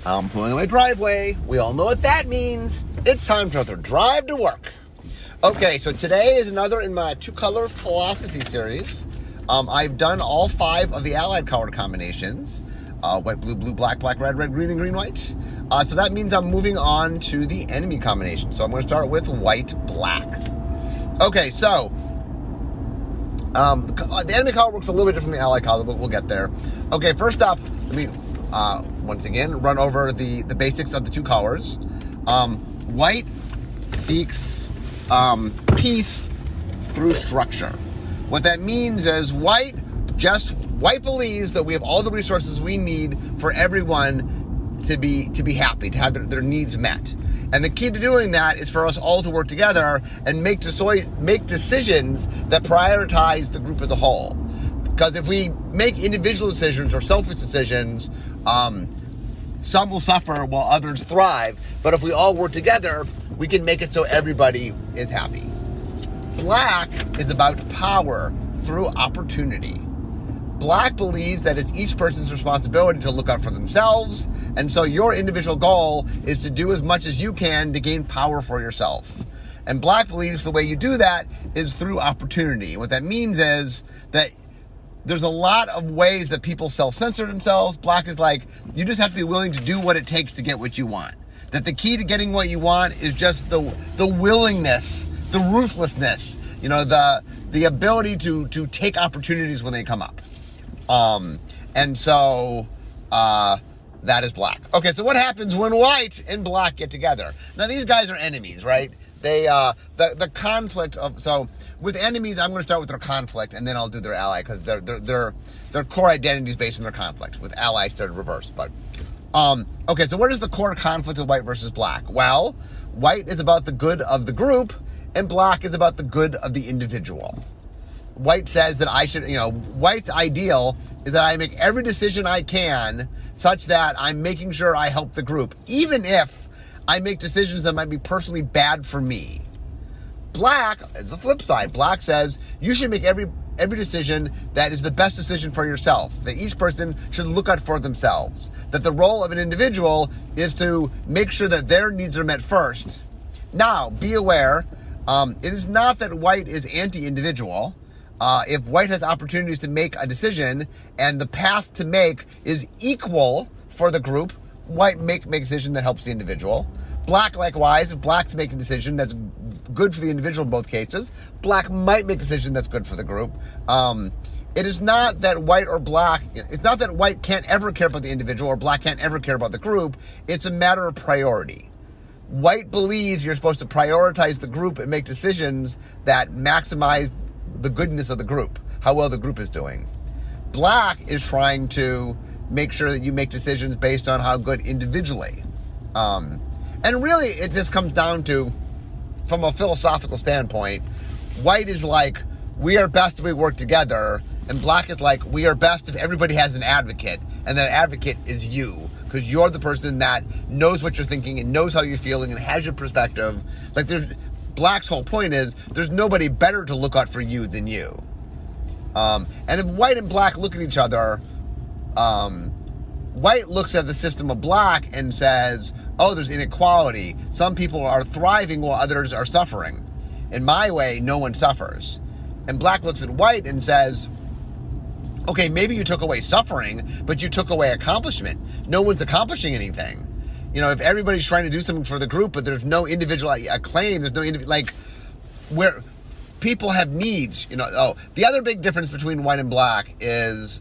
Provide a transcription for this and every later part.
I'm pulling in my driveway. We all know what that means. It's time for another drive to work. Okay, so today is another in my two-color philosophy series. I've done all 5 of the allied color combinations. White, blue, blue, black, black, red, red, green, and green, white. So that means I'm moving on to the enemy combination. So I'm going to start with white, black. Okay, so the enemy color works a little bit different than the allied color, but we'll get there. Okay, first up, let me once again run over the basics of the two colors. White seeks peace through structure. What that means is white believes that we have all the resources we need for everyone to be happy, to have their needs met. And the key to doing that is for us all to work together and make decisions that prioritize the group as a whole. Because if we make individual decisions or selfish decisions, some will suffer while others thrive. But if we all work together, we can make it so everybody is happy. Black is about power through opportunity. Black believes that it's each person's responsibility to look out for themselves, and so your individual goal is to do as much as you can to gain power for yourself. And black believes the way you do that is through opportunity. What that means is that there's a lot of ways that people self-censor themselves. Black is like, you just have to be willing to do what it takes to get what you want. That the key to getting what you want is just the willingness, the ruthlessness, the ability to take opportunities when they come up. And so that is black. Okay, so what happens when white and black get together? Now these guys are enemies, right? They the conflict of, so with enemies, I'm going to start with their conflict and then I'll do their ally, because their core identity is based on their conflict. With ally started reverse, but okay, so what is the core conflict of white versus black? Well, white is about the good of the group and black is about the good of the individual. White says that I should, white's ideal is that I make every decision I can such that I'm making sure I help the group, even if I make decisions that might be personally bad for me. Black is the flip side. Black says you should make every decision that is the best decision for yourself, that each person should look out for themselves, that the role of an individual is to make sure that their needs are met first. Now, be aware, it is not that white is anti-individual. If white has opportunities to make a decision and the path to make is equal for the group, white make a decision that helps the individual. Black, likewise, if black's making a decision that's good for the individual in both cases, black might make a decision that's good for the group. It is not that white or black, it's not that white can't ever care about the individual or black can't ever care about the group. It's a matter of priority. White believes you're supposed to prioritize the group and make decisions that maximize the goodness of the group, how well the group is doing. Black is trying to make sure that you make decisions based on how good individually. And really, it just comes down to, from a philosophical standpoint, white is like, we are best if we work together, and black is like, we are best if everybody has an advocate, and that advocate is you, because you're the person that knows what you're thinking and knows how you're feeling and has your perspective. Like, black's whole point is there's nobody better to look out for you than you. And if white and black look at each other, white looks at the system of black and says, oh, there's inequality. Some people are thriving while others are suffering. In my way, no one suffers. And black looks at white and says, okay, maybe you took away suffering, but you took away accomplishment. No one's accomplishing anything. If everybody's trying to do something for the group, but there's no individual acclaim, there's no where people have needs. The other big difference between white and black is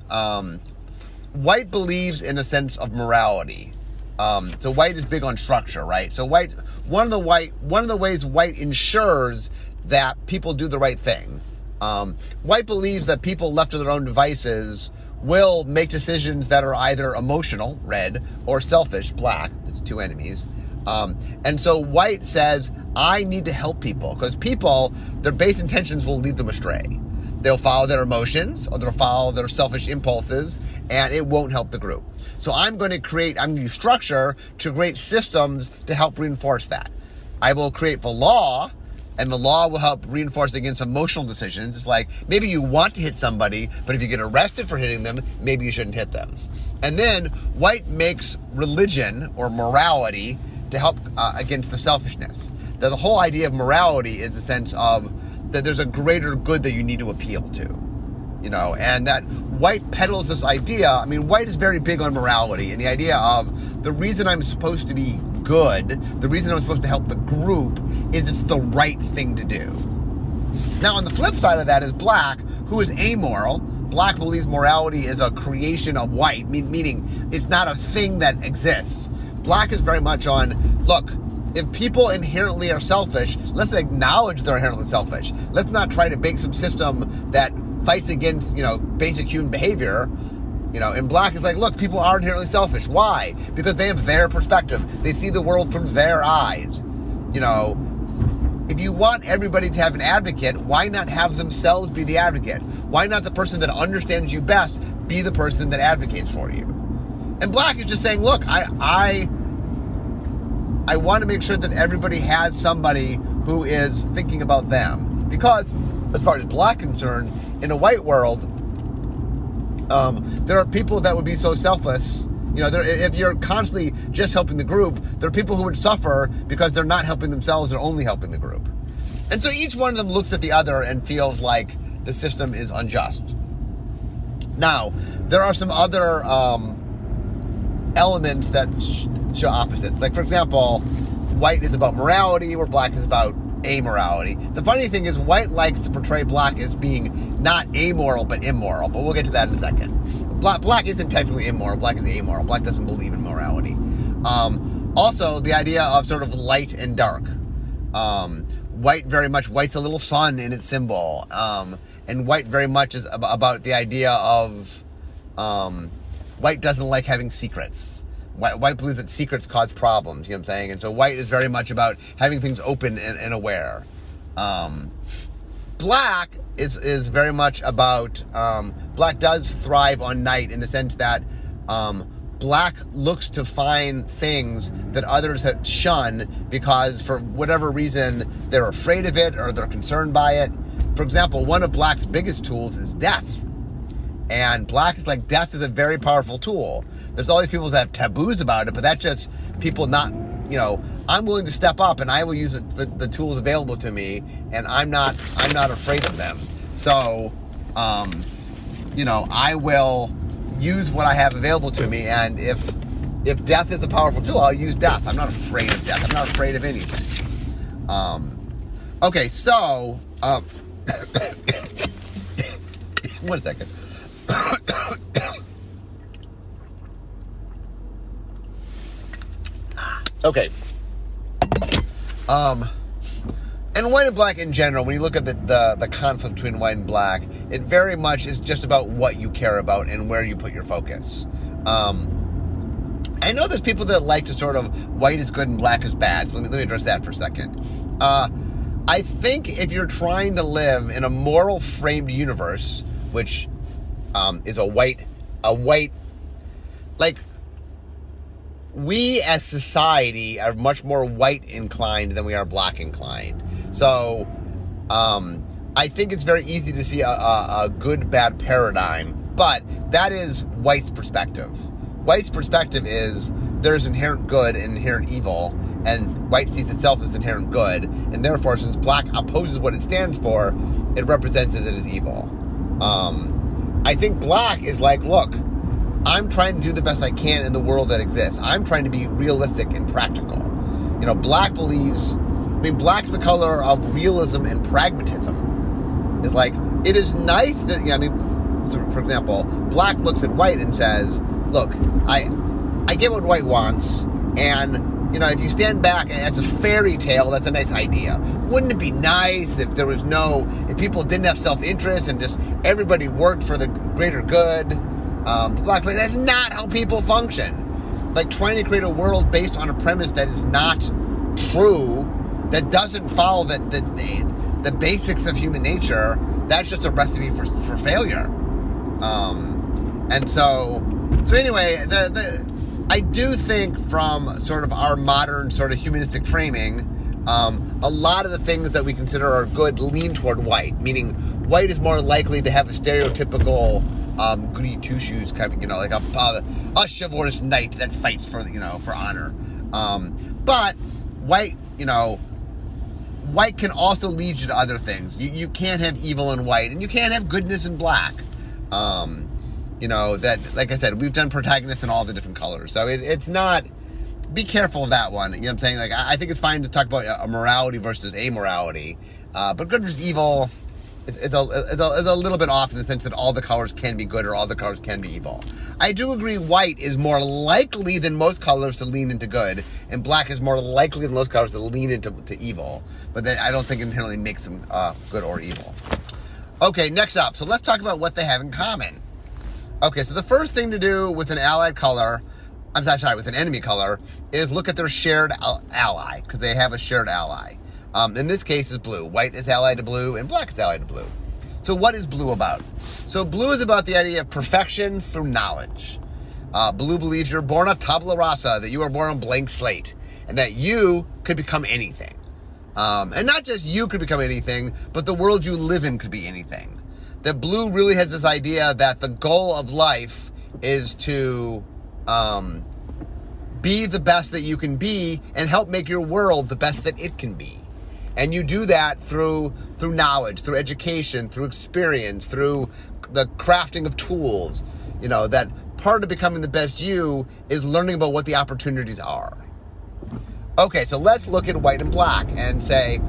white believes in a sense of morality. So white is big on structure, right? So one of the ways white ensures that people do the right thing. White believes that people left to their own devices will make decisions that are either emotional, red, or selfish, black. It's two enemies. And so white says, I need to help people, because people, their base intentions will lead them astray. They'll follow their emotions or they'll follow their selfish impulses, and it won't help the group. So I'm going to use structure to create systems to help reinforce that. I will create the law, and the law will help reinforce against emotional decisions. It's like, maybe you want to hit somebody, but if you get arrested for hitting them, maybe you shouldn't hit them. And then white makes religion or morality to help against the selfishness. That the whole idea of morality is a sense of that there's a greater good that you need to appeal to, and that white peddles this idea. I mean, white is very big on morality and the idea of the reason I'm supposed to be good, the reason I'm supposed to help the group is it's the right thing to do. Now, on the flip side of that is black, who is amoral. Black believes morality is a creation of white, meaning it's not a thing that exists. Black is very much on, look, if people inherently are selfish, let's acknowledge they're inherently selfish. Let's not try to bake some system that fights against, basic human behavior. And black is like, look, people are inherently selfish. Why? Because they have their perspective. They see the world through their eyes. If you want everybody to have an advocate, why not have themselves be the advocate? Why not the person that understands you best be the person that advocates for you? And black is just saying, look, I want to make sure that everybody has somebody who is thinking about them. Because, as far as black is concerned, in a white world, there are people that would be so selfless. If you're constantly just helping the group, there are people who would suffer because they're not helping themselves, they're only helping the group. And so each one of them looks at the other and feels like the system is unjust. Now, there are some other elements that show opposites. Like, for example, white is about morality, where black is about amorality. The funny thing is, white likes to portray black as being not amoral, but immoral. But we'll get to that in a second. Black isn't technically immoral. Black is amoral. Black doesn't believe in morality. Also, the idea of sort of light and dark. White's a little sun in its symbol. And white very much is about the idea of, white doesn't like having secrets. White believes that secrets cause problems, you know what I'm saying? And so white is very much about having things open and aware. Black is very much about, black does thrive on night in the sense that black looks to find things that others have shunned because for whatever reason they're afraid of it or they're concerned by it. For example, one of black's biggest tools is death. And black is like, death is a very powerful tool. There's all these people that have taboos about it, but that's just people not, I'm willing to step up and I will use the tools available to me, and I'm not afraid of them. So, I will use what I have available to me, and if death is a powerful tool, I'll use death. I'm not afraid of death. I'm not afraid of anything. Okay, so, one second. Okay. And white and black in general, when you look at the conflict between white and black, it very much is just about what you care about and where you put your focus. I know there's people that like to sort of, white is good and black is bad, so let me address that for a second. I think if you're trying to live in a moral framed universe, which is a white, like, we as society are much more white inclined than we are black inclined. So, I think it's very easy to see a good-bad paradigm, but that is white's perspective. White's perspective is there's inherent good and inherent evil, and white sees itself as inherent good, and therefore, since black opposes what it stands for, it represents it as evil. I think black is like, look, I'm trying to do the best I can in the world that exists. I'm trying to be realistic and practical. Black believes, black's the color of realism and pragmatism. It's like, it is nice that, so for example, black looks at white and says, look, I get what white wants, and, if you stand back as a fairy tale, that's a nice idea. Wouldn't it be nice if if people didn't have self-interest and just everybody worked for the greater good? Black's like, that's not how people function. Like, trying to create a world based on a premise that is not true, that doesn't follow the basics of human nature, that's just a recipe for failure. And so anyway, I do think from sort of our modern sort of humanistic framing, a lot of the things that we consider are good lean toward white, meaning white is more likely to have a stereotypical goody two shoes kind of, like a chivalrous knight that fights for honor. But white, white can also lead you to other things. You can't have evil in white, and you can't have goodness in black. That, like I said, we've done protagonists in all the different colors, so it's not. Be careful of that one. You know what I'm saying? Like, I think it's fine to talk about a morality versus amorality, but good versus evil is a little bit off in the sense that all the colors can be good or all the colors can be evil. I do agree white is more likely than most colors to lean into good, and black is more likely than most colors to lean into evil, but that I don't think inherently makes them good or evil. Okay, next up. So let's talk about what they have in common. Okay, so the first thing to do with an allied color, with an enemy color, is look at their shared ally, because they have a shared ally. In this case, is blue. White is allied to blue, and black is allied to blue. So what is blue about? So blue is about the idea of perfection through knowledge. Blue believes you're born a tabula rasa, that you are born on a blank slate, and that you could become anything. And not just you could become anything, but the world you live in could be anything. That blue really has this idea that the goal of life is to be the best that you can be and help make your world the best that it can be. And you do that through knowledge, through education, through experience, through the crafting of tools. That part of becoming the best you is learning about what the opportunities are. Okay, so let's look at white and black and say,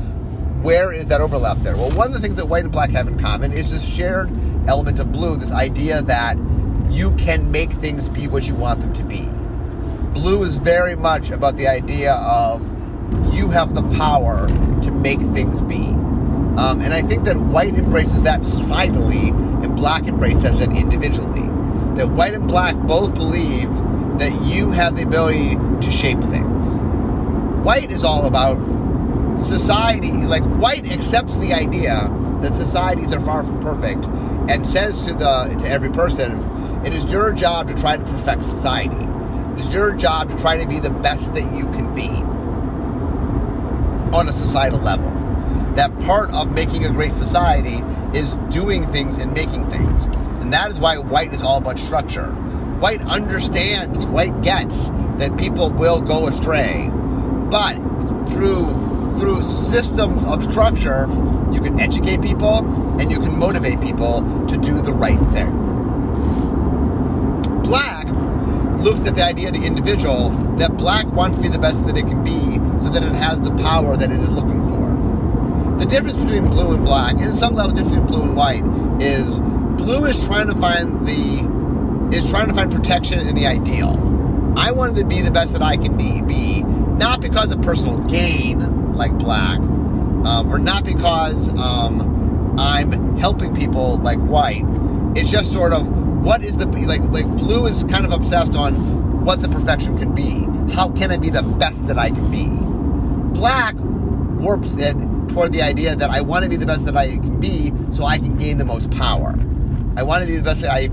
where is that overlap there? Well, one of the things that white and black have in common is this shared element of blue, this idea that you can make things be what you want them to be. Blue is very much about the idea of you have the power to make things be. And I think that white embraces that societally and black embraces it individually. That white and black both believe that you have the ability to shape things. White is all about society. Like, white accepts the idea that societies are far from perfect and says to every person, it is your job to try to perfect society. It is your job to try to be the best that you can be on a societal level. That part of making a great society is doing things and making things. And that is why white is all about structure. White understands, white gets that people will go astray, but through systems of structure, you can educate people and you can motivate people to do the right thing. Black looks at the idea of the individual, that black wants to be the best that it can be so that it has the power that it is looking for. The difference between blue and black, and some level difference between blue and white, is blue is trying to find protection in the ideal. I wanted to be the best that I can be, not because of personal gain, like black, or not because I'm helping people like white. It's just sort of, what is the, like blue is kind of obsessed on what the perfection can be. How can I be the best that I can be? Black warps it toward the idea that I want to be the best that I can be so I can gain the most power. I want to be the best that I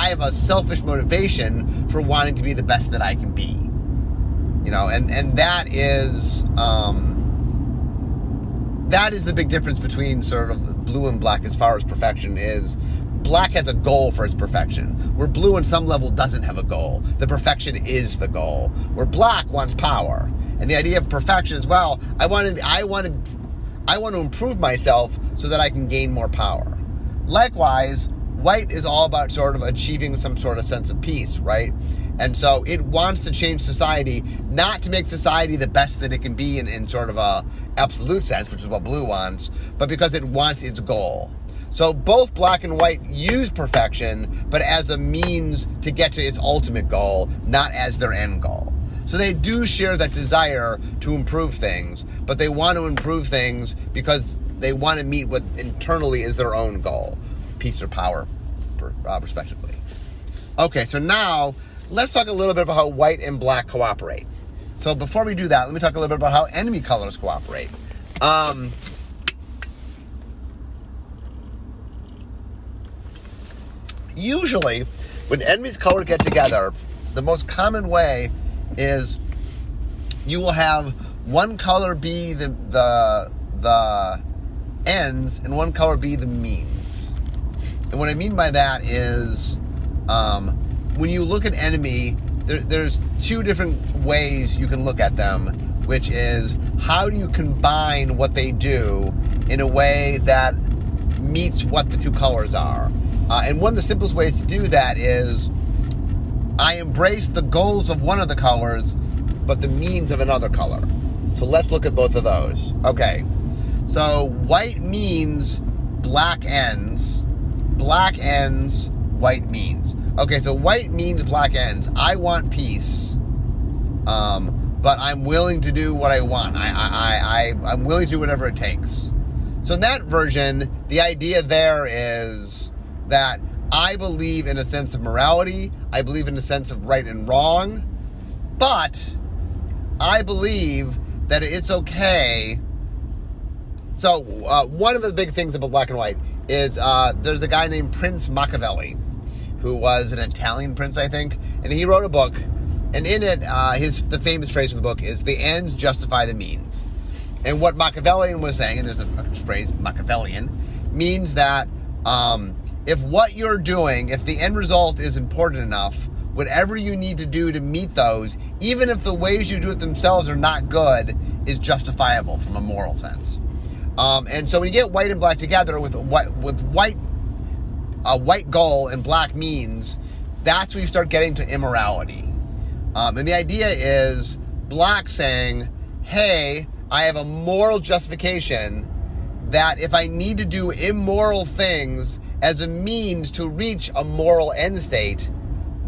have a selfish motivation for wanting to be the best that I can be. And that is the big difference between sort of blue and black as far as perfection is. Black has a goal for its perfection, where blue on some level doesn't have a goal. The perfection is the goal, where black wants power. And the idea of perfection is, well, I want to improve myself so that I can gain more power. Likewise, white is all about sort of achieving some sort of sense of peace, right? And so it wants to change society, not to make society the best that it can be in sort of a absolute sense, which is what blue wants, but because it wants its goal. So both black and white use perfection, but as a means to get to its ultimate goal, not as their end goal. So they do share that desire to improve things, but they want to improve things because they want to meet what internally is their own goal, peace or power, respectively. Okay, so now let's talk a little bit about how white and black cooperate. So before we do that, let me talk a little bit about how enemy colors cooperate. Usually, when enemies color get together, the most common way is you will have one color be the ends and one color be the means. And what I mean by that is when you look at enemy, there's two different ways you can look at them, which is how do you combine what they do in a way that meets what the two colors are. And one of the simplest ways to do that is I embrace the goals of one of the colors, but the means of another color. So let's look at both of those. Okay, so white means black ends. Black ends, white means. Okay, so white means black ends. I want peace, but I'm willing to do what I want. I'm willing to do whatever it takes. So in that version, the idea there is that I believe in a sense of morality. I believe in a sense of right and wrong, but I believe that it's okay. So one of the big things about black and white is there's a guy named Prince Machiavelli, who was an Italian prince, I think, and he wrote a book, and in it, the famous phrase from the book is, the ends justify the means. And what Machiavellian was saying, and there's a phrase, Machiavellian, means that if what you're doing, if the end result is important enough, whatever you need to do to meet those, even if the ways you do it themselves are not good, is justifiable from a moral sense. And so when you get white and black together with white, a white goal and black means, that's when you start getting to immorality. And the idea is black saying, hey, I have a moral justification that if I need to do immoral things as a means to reach a moral end state,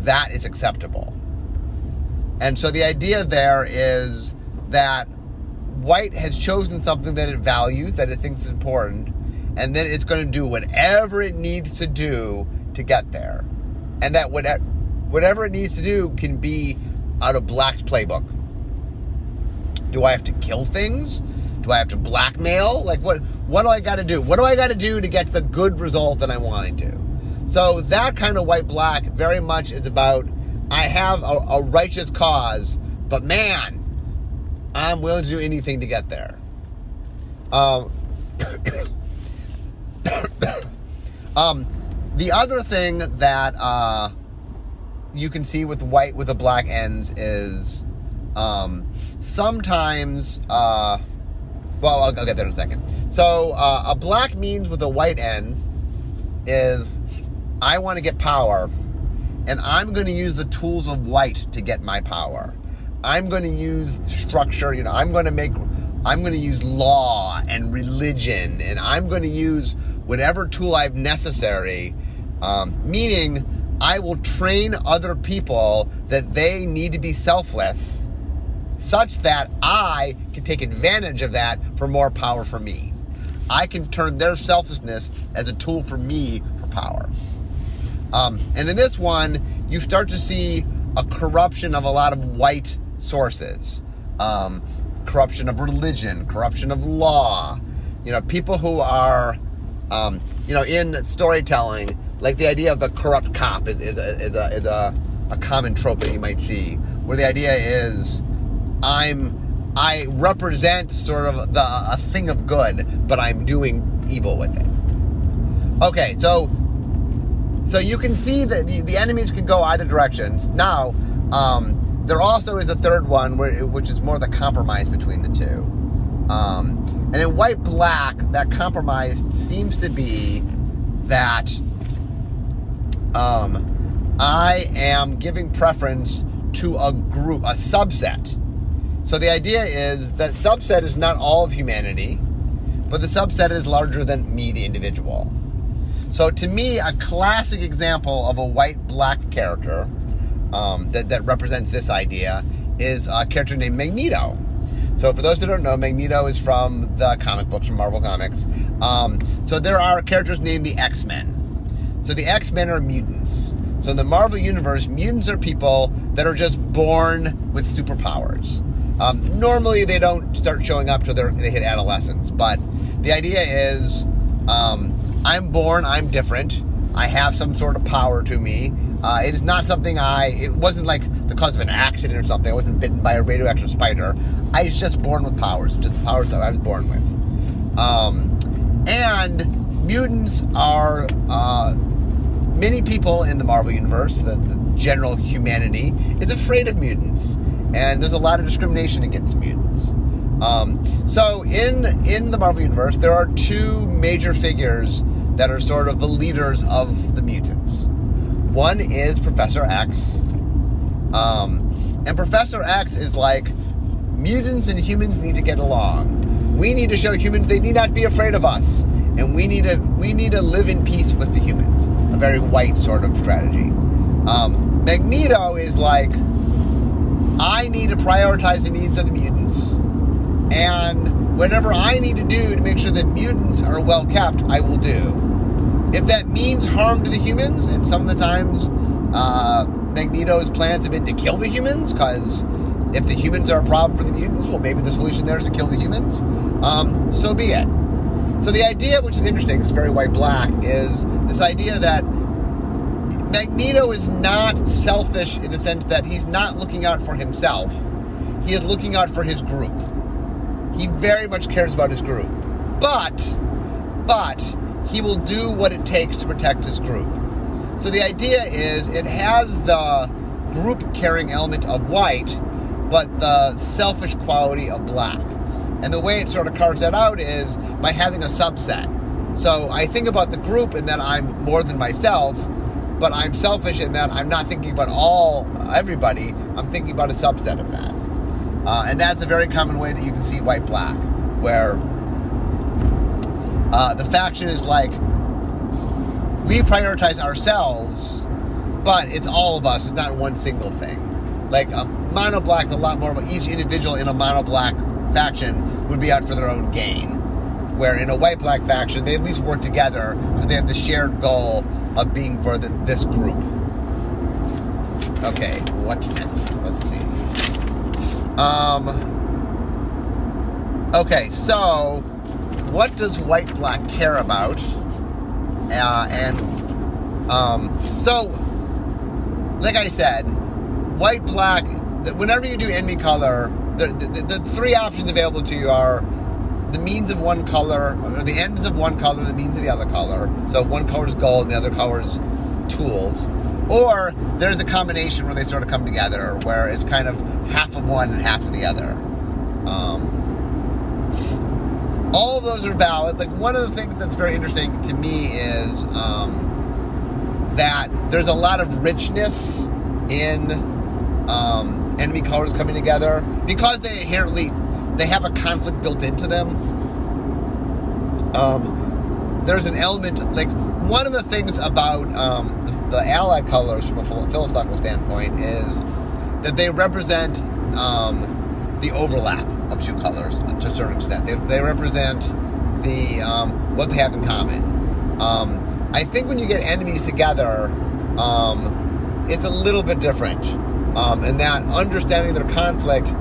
that is acceptable. And so the idea there is that white has chosen something that it values, that it thinks is important, and then it's going to do whatever it needs to do to get there. And that whatever it needs to do can be out of black's playbook. Do I have to kill things? Do I have to blackmail? Like, what do I got to do? What do I got to do to get the good result that I'm wanting to? So that kind of white-black very much is about, I have a righteous cause, but man, I'm willing to do anything to get there. The other thing that you can see with white with the black ends is sometimes, well, I'll get there in a second. So a black means with a white end is I want to get power, and I'm going to use the tools of white to get my power. I'm going to use structure, I'm going to use law and religion, and I'm going to use whatever tool I've necessary, meaning I will train other people that they need to be selfless such that I can take advantage of that for more power for me. I can turn their selflessness as a tool for me for power. And in this one, you start to see a corruption of a lot of white sources. Corruption of religion, corruption of law. People who are, in storytelling, like the idea of the corrupt cop is a common trope that you might see, where the idea is I represent sort of a thing of good, but I'm doing evil with it. Okay, so you can see that the enemies can go either directions. Now, there also is a third one, which is more the compromise between the two. And in white-black, that compromise seems to be that I am giving preference to a group, a subset. So the idea is that subset is not all of humanity, but the subset is larger than me, the individual. So to me, a classic example of a white-black character that represents this idea is a character named Magneto. So for those who don't know, Magneto is from the comic books, from Marvel Comics. So there are characters named the X-Men. So the X-Men are mutants. So in the Marvel Universe, mutants are people that are just born with superpowers. Normally, they don't start showing up till they hit adolescence. But the idea is, I'm born, I'm different. I have some sort of power to me. It is not something it wasn't like the cause of an accident or something. I wasn't bitten by a radioactive spider. I was just born with powers, just the powers that I was born with. And mutants are many people in the Marvel Universe, the general humanity, is afraid of mutants. And there's a lot of discrimination against mutants. So in the Marvel Universe, there are two major figures that are sort of the leaders of the mutants. One is Professor X. And Professor X is like, mutants and humans need to get along. We need to show humans they need not be afraid of us. And we need to live in peace with the humans. A very white sort of strategy. Magneto is like, I need to prioritize the needs of the mutants, and whatever I need to do to make sure that mutants are well kept, I will do. If that means harm to the humans, and some of the times Magneto's plans have been to kill the humans, because if the humans are a problem for the mutants, well, maybe the solution there is to kill the humans, so be it. So the idea, which is interesting, it's very white-black, is this idea that Magneto is not selfish in the sense that he's not looking out for himself. He is looking out for his group. He very much cares about his group. But he will do what it takes to protect his group. So the idea is it has the group-caring element of white, but the selfish quality of black. And the way it sort of carves that out is by having a subset. So I think about the group and that I'm more than myself, but I'm selfish in that I'm not thinking about everybody. I'm thinking about a subset of that. And that's a very common way that you can see white-black, where the faction is like, we prioritize ourselves, but it's all of us. It's not one single thing. Like mono-black, a lot more, but each individual in a mono-black faction would be out for their own gain. Where in a white-black faction, they at least work together because they have the shared goal of being for this group. Okay, what next? Let's see. Okay, so what does white-black care about? So, like I said, white-black, whenever you do enemy color, the three options available to you are the means of one color, or the ends of one color, the means of the other color. So one color is gold and the other color is tools. Or there's a combination where they sort of come together, where it's kind of half of one and half of the other. All of those are valid. Like, one of the things that's very interesting to me is that there's a lot of richness in enemy colors coming together because they have a conflict built into them. There's an element, like, one of the things about the allied colors from a philosophical standpoint is that they represent the overlap of two colors to a certain extent. They represent the what they have in common. I think when you get enemies together, it's a little bit different. And that understanding their conflict,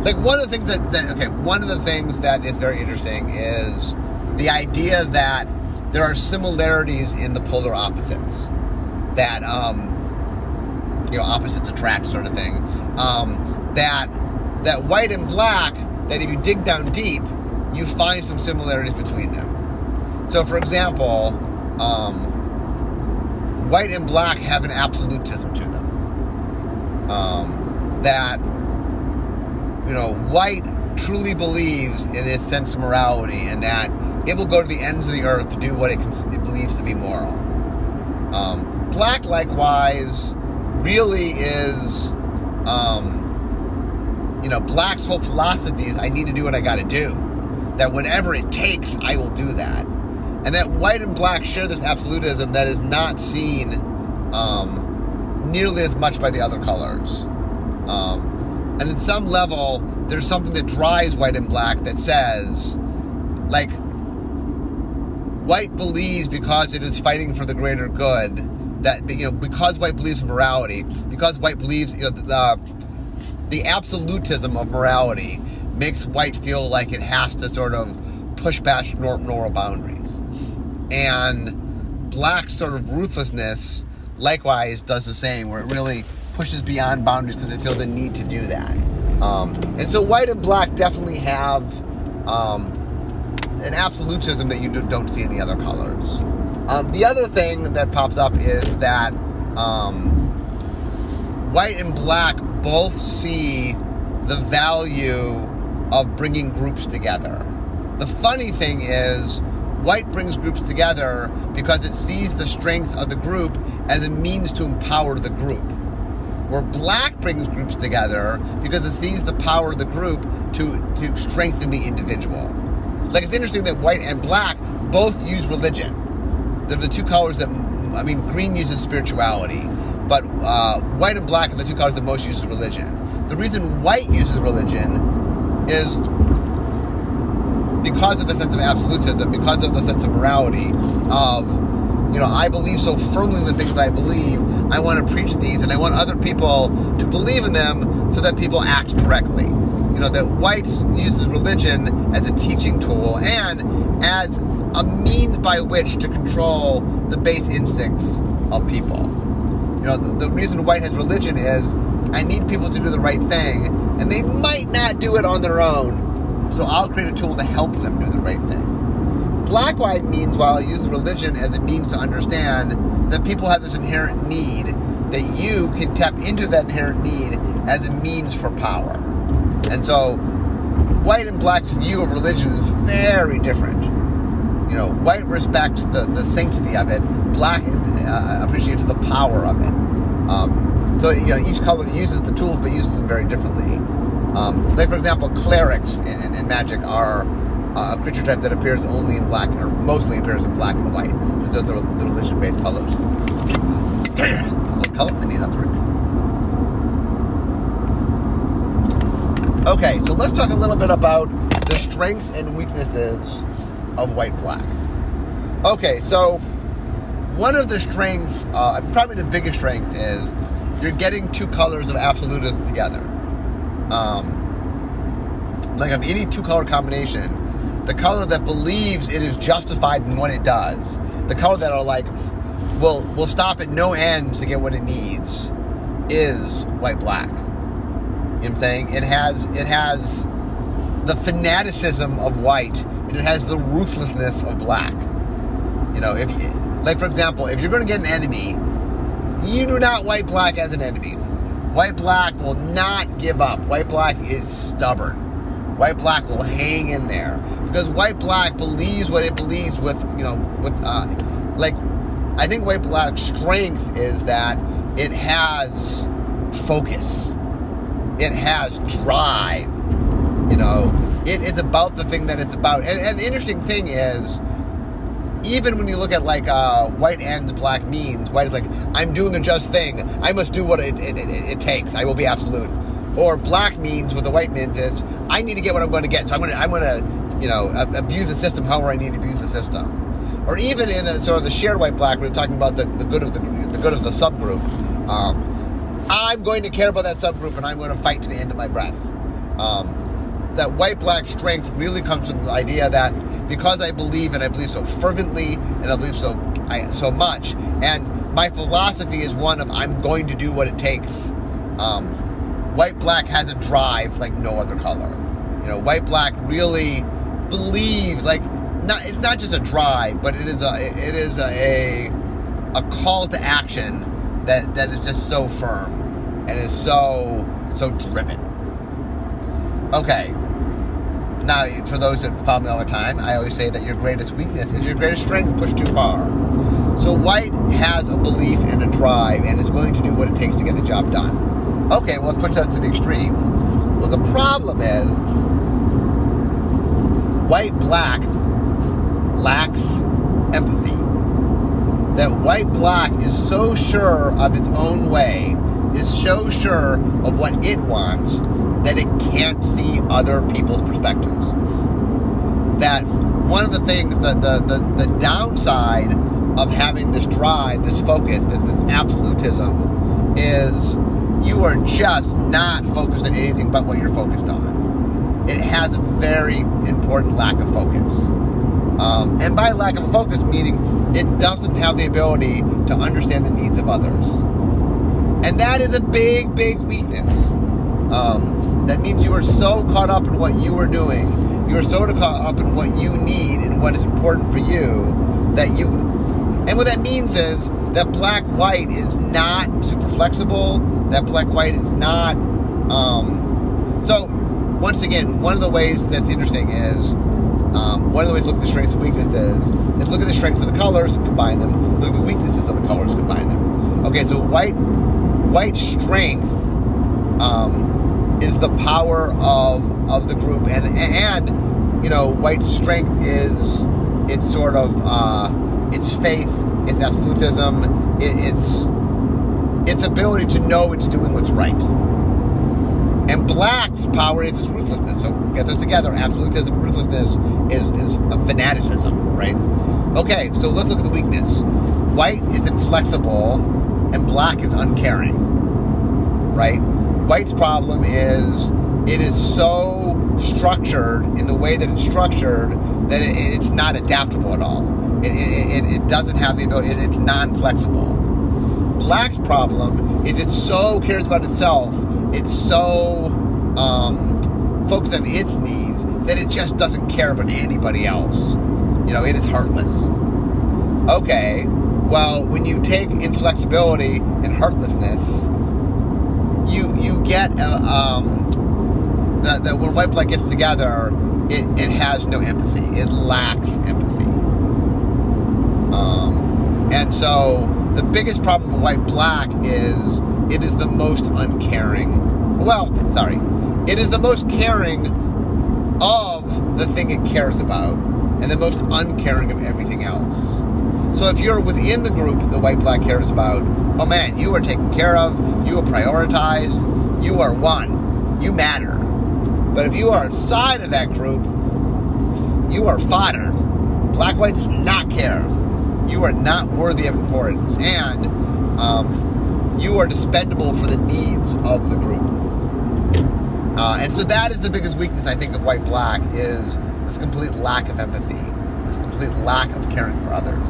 like one of the things that is very interesting is the idea that there are similarities in the polar opposites, that opposites attract, sort of thing. That white and black, that if you dig down deep, you find some similarities between them. So, for example, white and black have an absolutism to them. That white truly believes in its sense of morality, and that it will go to the ends of the earth to do what it believes to be moral. Black, likewise, really is, black's whole philosophy is I need to do what I got to do. That whatever it takes, I will do that. And that white and black share this absolutism that is not seen nearly as much by the other colors. And at some level, there's something that drives white and black that says, like, white believes because it is fighting for the greater good, that, because white believes in morality, because white believes, the absolutism of morality makes white feel like it has to sort of push past normal boundaries. And black's sort of ruthlessness, likewise, does the same, where it really pushes beyond boundaries because it feels the need to do that. And so white and black definitely have an absolutism that you don't see in the other colors. The other thing that pops up is that white and black both see the value of bringing groups together. The funny thing is, white brings groups together because it sees the strength of the group as a means to empower the group. Where black brings groups together because it sees the power of the group to strengthen the individual. Like, it's interesting that white and black both use religion. They're the two colors that, green uses spirituality, but white and black are the two colors that most uses religion. The reason white uses religion is because of the sense of absolutism, because of the sense of morality, of, I believe so firmly in the things I believe, I want to preach these, and I want other people to believe in them so that people act correctly. That white uses religion as a teaching tool and as a means by which to control the base instincts of people. The reason white has religion is, I need people to do the right thing, and they might not do it on their own, so I'll create a tool to help them do the right thing. Black-white meanwhile uses religion as a means to understand that people have this inherent need, that you can tap into that inherent need as a means for power. And so, white and black's view of religion is very different. White respects the sanctity of it, black appreciates the power of it. So each color uses the tools, but uses them very differently. Like, for example, clerics in magic are a creature type that appears only in black, or mostly appears in black and white, because those are the religion-based colors. Color? I need another drink. Okay, so let's talk a little bit about the strengths and weaknesses of white-black. Okay, so one of the strengths, probably the biggest strength, is you're getting two colors of absolutism together. Like, of any two-color combination, the color that believes it is justified in what it does, the color that are like, will stop at no ends to get what it needs, is white-black. You know what I'm saying? It has the fanaticism of white, and it has the ruthlessness of black. If you, like, for example, if you're going to get an enemy, you do not white-black as an enemy. White-black will not give up. White-black is stubborn. White-black will hang in there. Because white-black believes what it believes I think white-black's strength is that it has focus. It has drive. It is about the thing that it's about. And the interesting thing is, even when you look at white and black means, white is like, I'm doing a just thing. I must do what it takes. I will be absolute. Or black means, what the white means is, I need to get what I'm going to get. So I'm going to abuse the system however I need to abuse the system. Or even in the sort of the shared white-black, we're talking about the good of the the subgroup. I'm going to care about that subgroup, and I'm going to fight to the end of my breath. That white-black strength really comes from the idea that because I believe, and I believe so fervently, and I believe so much, and my philosophy is one of I'm going to do what it takes. White-black has a drive like no other color. White-black really believes, it's not just a drive, but it is a call to action that is just so firm and is so driven. Okay. Now, for those that follow me all the time, I always say that your greatest weakness is your greatest strength pushed too far. So white has a belief and a drive and is willing to do what it takes to get the job done. Okay, well, let's push that to the extreme. Well, the problem is white-black lacks empathy. That white-black is so sure of its own way, is so sure of what it wants, that it can't see other people's perspectives. That one of the things, the downside of having this drive, this focus, this absolutism, is you are just not focused on anything but what you're focused on. It has a very important lack of focus. And by lack of a focus, meaning it doesn't have the ability to understand the needs of others. And that is a big, big weakness. That means you are so caught up in what you are doing, you are so caught up in what you need and what is important for you, that you, And what that means is that black-white is not super flexible, that black-white is not... So, once again, one of the ways that's interesting is, one of the ways to look at the strengths and weaknesses is look at the strengths of the colors, combine them, look at the weaknesses of the colors, combine them. Okay, so white strength is the power of the group, and you know, white strength is it's sort of it's faith, it's absolutism, it's ability to know it's doing what's right. And black's power is its ruthlessness. So get those together. Absolutism and ruthlessness is a fanaticism, right? Okay, so let's look at the weakness. White is inflexible, and black is uncaring, right? White's problem is it is so structured in the way that it's structured that it's not adaptable at all. It doesn't have the ability. It's non-flexible. Black's problem is it so cares about itself. It's so focused on its needs that it just doesn't care about anybody else. You know, it is heartless. Okay, well, when you take inflexibility and heartlessness, you get that when white-black gets together, it has no empathy. It lacks empathy. And so the biggest problem with white-black is it is the most uncaring. It is the most caring of the thing it cares about and the most uncaring of everything else. So if you're within the group that white-black cares about, oh man, you are taken care of, you are prioritized, you are one, you matter. But if you are outside of that group, you are fodder. Black-white does not care. You are not worthy of importance, and you are dispendable for the needs of the group. And so that is the biggest weakness, I think, of white-black, is this complete lack of empathy, this complete lack of caring for others.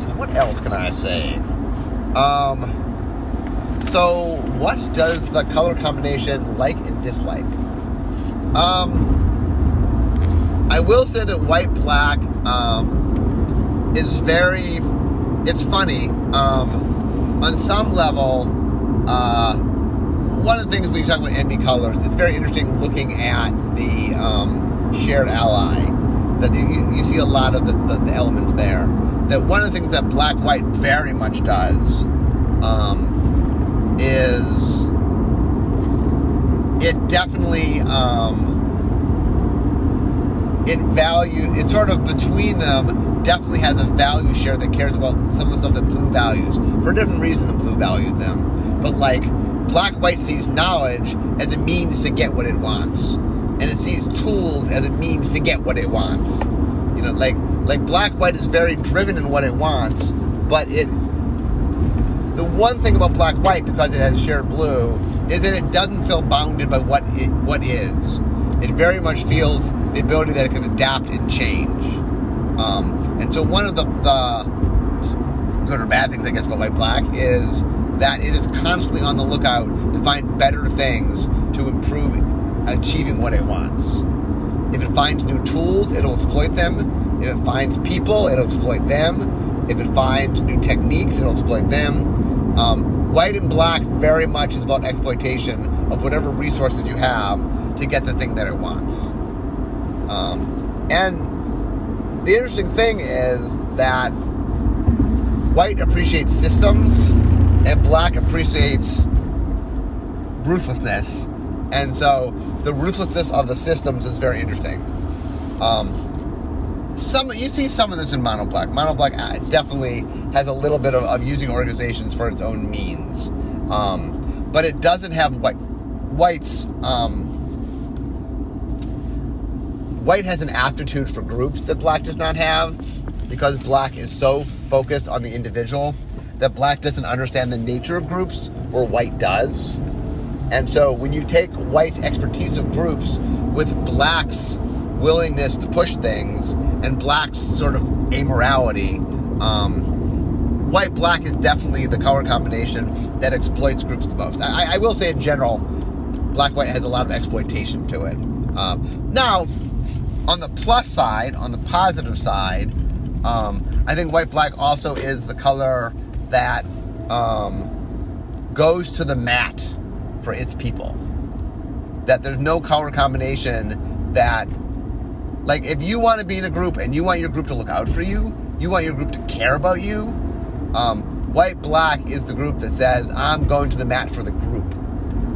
So what else can I say? So what does the color combination like and dislike? I will say that white-black is very... It's funny. On some level, one of the things when you talk about enemy colors, it's very interesting looking at the shared ally. That you see a lot of the elements there. That one of the things that black-white very much does is it definitely it's sort of between them, definitely has a value share that cares about some of the stuff that blue values for a different reason than blue values them. But like black-white sees knowledge as a means to get what it wants, and it sees tools as a means to get what it wants. You know, like black-white is very driven in what it wants, but the one thing about black-white, because it has shared blue, is that it doesn't feel bounded by what is. It very much feels the ability that it can adapt and change. And so one of the good or bad things, I guess, about white-black is that it is constantly on the lookout to find better things to improve achieving what it wants. If it finds new tools, it'll exploit them. If it finds people, it'll exploit them. If it finds new techniques, it'll exploit them. White and black very much is about exploitation of whatever resources you have to get the thing that it wants. And the interesting thing is that white appreciates systems and black appreciates ruthlessness. And so the ruthlessness of the systems is very interesting. You see some of this in mono black. Mono black definitely has a little bit of using organizations for its own means. But it doesn't have white's... White has an aptitude for groups that black does not have, because black is so focused on the individual that black doesn't understand the nature of groups where white does. And so when you take white's expertise of groups with black's willingness to push things and black's sort of amorality, white-black is definitely the color combination that exploits groups the most. I will say in general, black-white has a lot of exploitation to it. Now, On the plus side, on the positive side, I think white black also is the color that goes to the mat for its people. That there's no color combination that, like, if you want to be in a group and you want your group to look out for you, you want your group to care about you, white black is the group that says, I'm going to the mat for the group.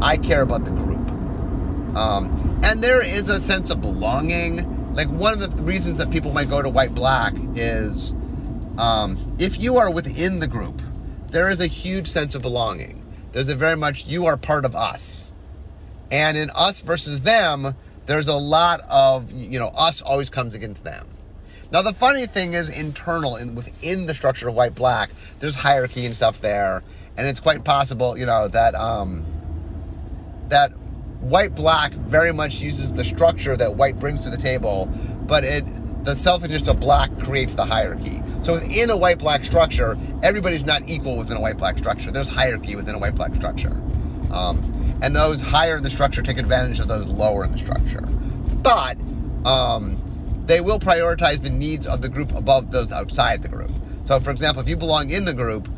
I care about the group. And there is a sense of belonging. Like, one of the reasons that people might go to white black is if you are within the group, there is a huge sense of belonging. There's a very much, you are part of us. And in us versus them, there's a lot of, us always comes against them. Now, the funny thing is internal, within the structure of white black, there's hierarchy and stuff there. And it's quite possible, that white black very much uses the structure that white brings to the table, but the self-interest of black creates the hierarchy. So within a white black structure, everybody's not equal within a white black structure. There's hierarchy within a white black structure. And those higher in the structure take advantage of those lower in the structure. But they will prioritize the needs of the group above those outside the group. So, for example, if you belong in the group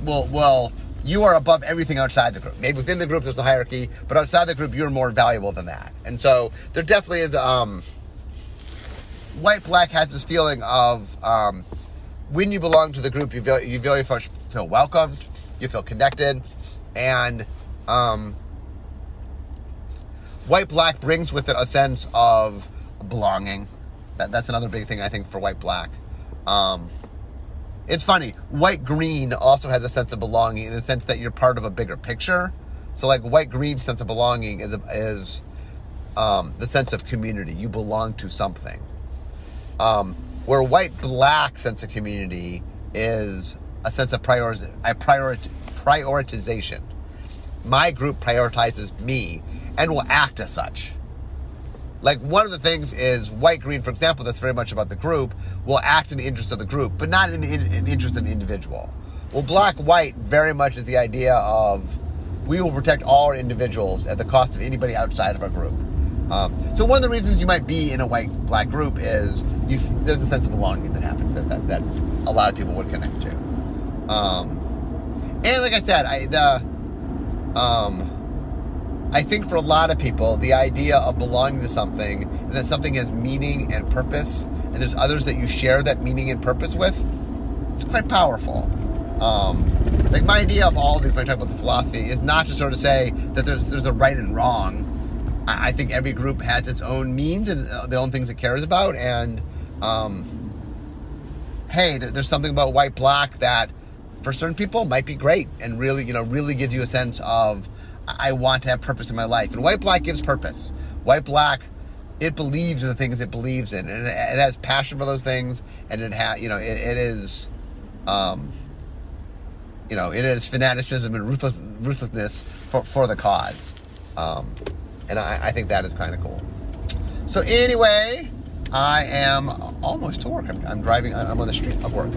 will you are above everything outside the group. Maybe within the group there's a hierarchy, but outside the group you're more valuable than that. And so there definitely is, white black has this feeling of when you belong to the group, you very much feel welcomed, you feel connected, and white black brings with it a sense of belonging. That's another big thing I think for white black. It's funny, white green also has a sense of belonging in the sense that you're part of a bigger picture. So like white green sense of belonging is the sense of community. You belong to something. Where white black sense of community is a sense of prioritization. My group prioritizes me and will act as such. Like, one of the things is white-green, for example, that's very much about the group, will act in the interest of the group, but not in the interest of the individual. Well, black-white very much is the idea of we will protect all our individuals at the cost of anybody outside of our group. So one of the reasons you might be in a white-black group is there's a sense of belonging that happens that a lot of people would connect to. And like I said, I think for a lot of people, the idea of belonging to something and that something has meaning and purpose, and there's others that you share that meaning and purpose with, it's quite powerful. Like my idea of all of these, when I talk about the philosophy, is not to sort of say that there's a right and wrong. I think every group has its own means and the own things it cares about, and hey, there's something about white-black that for certain people might be great and really gives you a sense of, I want to have purpose in my life. And white-black gives purpose. White-black, it believes in the things it believes in, and it has passion for those things, and it is fanaticism and ruthlessness for the cause. And I think that is kind of cool. So anyway, I am almost to work. I'm driving. I'm on the street of work.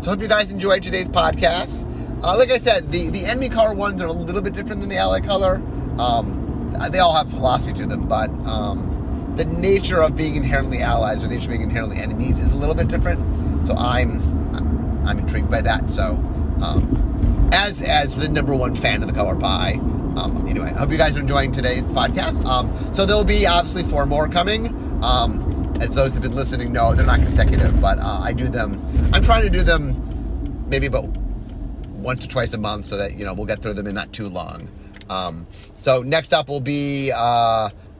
So hope you guys enjoyed today's podcast. Like I said, the enemy color ones are a little bit different than the ally color. They all have philosophy to them, but the nature of being inherently allies or the nature of being inherently enemies is a little bit different. So I'm intrigued by that. So as the number one fan of the color pie, anyway, I hope you guys are enjoying today's podcast. So there will be obviously 4 more coming. As those who have been listening know, they're not consecutive, but I do them. I'm trying to do them maybe about once to twice a month so that, we'll get through them in not too long. So next up will be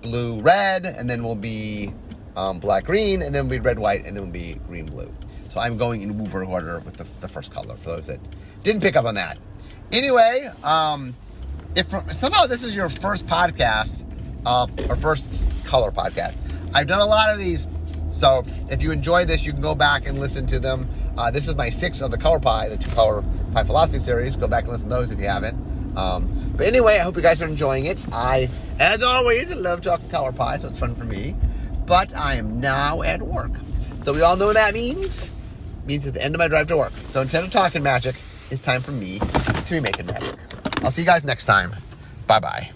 blue-red, and then will be black-green, and then will be red-white, and then will be green-blue. So I'm going in Wooburg order with the first color, for those that didn't pick up on that. Anyway, if somehow this is your first podcast, or first color podcast, I've done a lot of these, so if you enjoy this, you can go back and listen to them. This is my 6th of the Color Pie, the 2 Color Pie Philosophy series. Go back and listen to those if you haven't. But anyway, I hope you guys are enjoying it. I, as always, love talking Color Pie, so it's fun for me. But I am now at work. So we all know what that means. It means at the end of my drive to work. So instead of talking magic, it's time for me to be making magic. I'll see you guys next time. Bye-bye.